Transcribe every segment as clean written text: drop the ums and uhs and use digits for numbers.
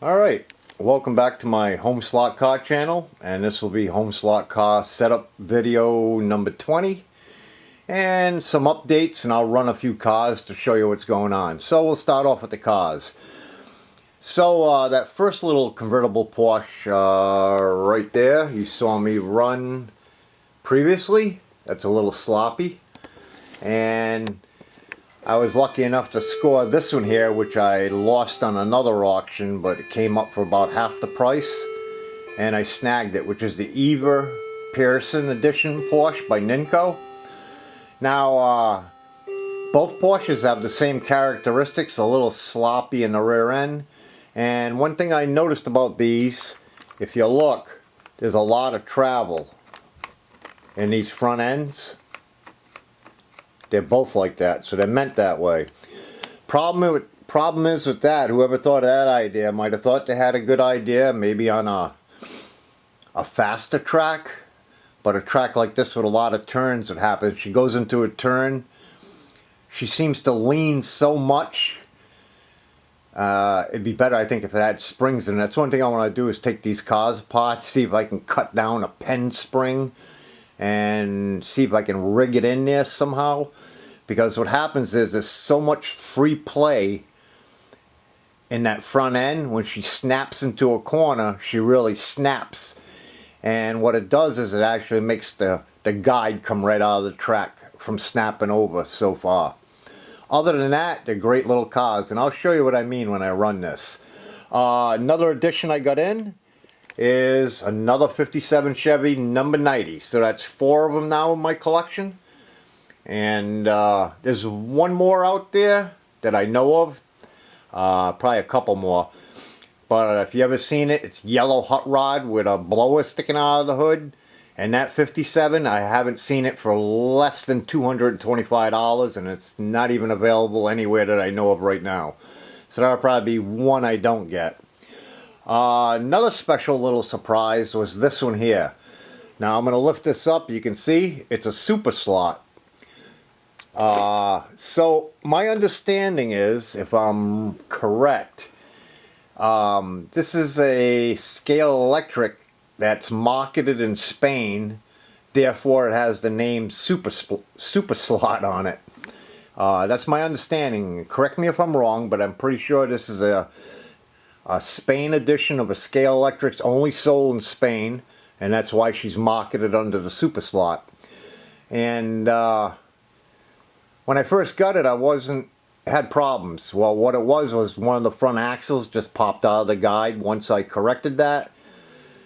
Alright, welcome back to my home slot car channel, and this will be home slot car setup video number 20 and some updates, and I'll run a few cars to show you what's going on. So we'll start off with the cars. So that first little convertible Porsche right there, you saw me run previously. That's a little sloppy, and I was lucky enough to score this one here, which I lost on another auction, but it came up for about half the price, and I snagged it, which is the Eva Pearson Edition Porsche by Ninco. Now, both Porsches have the same characteristics, a little sloppy in the rear end, and one thing I noticed about these, if you look, there's a lot of travel in these front ends. They're both like that, so they're meant that way. Problem is with that, whoever thought of that idea might have thought they had a good idea, maybe on a faster track, but a track like this with a lot of turns, what happens, she goes into a turn, she seems to lean so much. It'd be better, I think, if it had springs in it. That's one thing I want to do, is take these cars apart, see if I can cut down a pen spring and see if I can rig it in there somehow, because what happens is there's so much free play in that front end. When she snaps into a corner, she really snaps, and what it does is it actually makes the guide come right out of the track from snapping over so far. Other than that, they're great little cars, and I'll show you what I mean when I run this. Another addition I got in is another 57 Chevy number 90. So that's 4 of them now in my collection. And there's one more out there that I know of. Probably a couple more. But if you ever seen it, it's yellow hot rod with a blower sticking out of the hood. And that 57, I haven't seen it for less than $225, and it's not even available anywhere that I know of right now. So that'll probably be one I don't get. Another special little surprise was this one here. Now I'm going to lift this up. You can see it's a super slot. So my understanding is, if I'm correct, this is a Scale Electric that's marketed in Spain. Therefore it has the name super slot on it. That's my understanding. Correct me if I'm wrong, but I'm pretty sure this is a Spain edition of a Scale Electric's, only sold in Spain, and that's why she's marketed under the super slot. And when I first got it, I had problems. Well, what it was one of the front axles just popped out of the guide. Once I corrected that,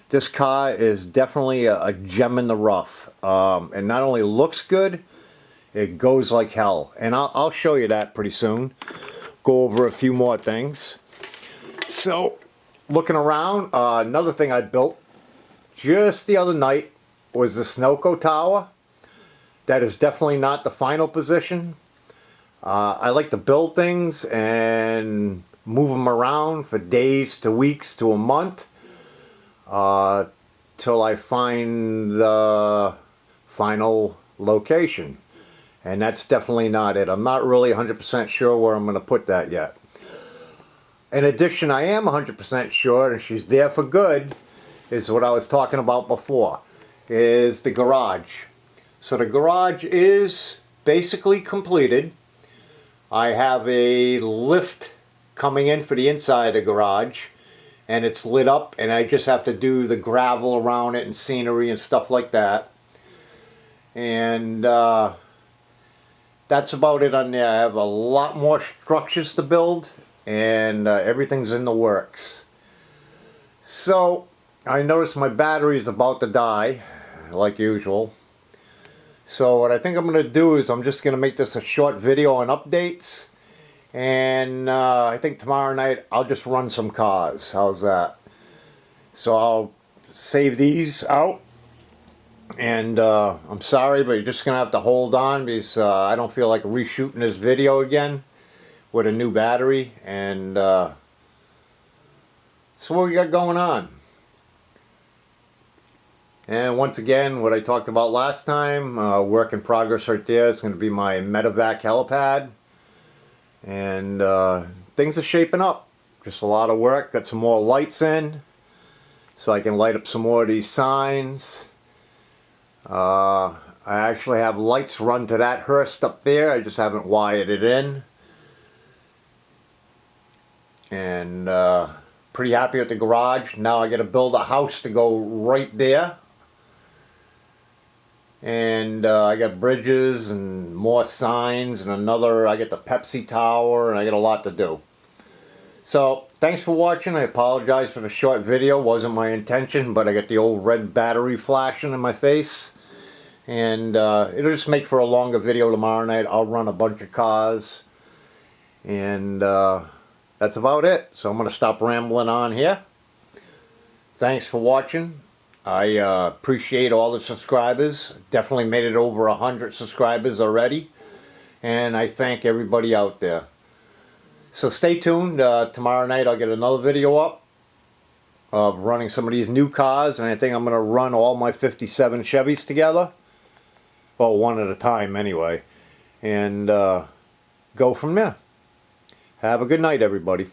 this car is definitely a gem in the rough. It not only looks good, it goes like hell, and I'll show you that pretty soon. Go over a few more things. So, looking around, another thing I built just the other night was the Sunoco tower. That is definitely not the final position. I like to build things and move them around for days to weeks to a month, till I find the final location. And that's definitely not it. I'm not really 100% sure where I'm going to put that yet. In addition, I am 100% sure, and she's there for good, is what I was talking about before, is the garage. So the garage is basically completed. I have a lift coming in for the inside of the garage, and it's lit up, and I just have to do the gravel around it and scenery and stuff like that. And that's about it on there. I have a lot more structures to build, and everything's in the works. So I noticed my battery is about to die, like usual. So what I think I'm going to do is I'm just going to make this a short video on updates, and I think tomorrow night I'll just run some cars. How's that? So I'll save these out, and I'm sorry, but you're just going to have to hold on, because I don't feel like reshooting this video again with a new battery. And so what we got going on? And once again, what I talked about last time, work in progress right there, is going to be my medevac helipad. And things are shaping up. Just a lot of work. Got some more lights in so I can light up some more of these signs. I actually have lights run to that hearse up there. I just haven't wired it in. And pretty happy with the garage. Now I got to build a house to go right there. And I got bridges and more signs and another. I got the Pepsi Tower, and I got a lot to do. So thanks for watching. I apologize for the short video. Wasn't my intention, but I got the old red battery flashing in my face. And it'll just make for a longer video tomorrow night. I'll run a bunch of cars. And that's about it. So I'm going to stop rambling on here. Thanks for watching. I appreciate all the subscribers. Definitely made it over 100 subscribers already. And I thank everybody out there. So stay tuned. Tomorrow night I'll get another video up of running some of these new cars. And I think I'm going to run all my 57 Chevys together. Well, one at a time anyway. And go from there. Have a good night, everybody.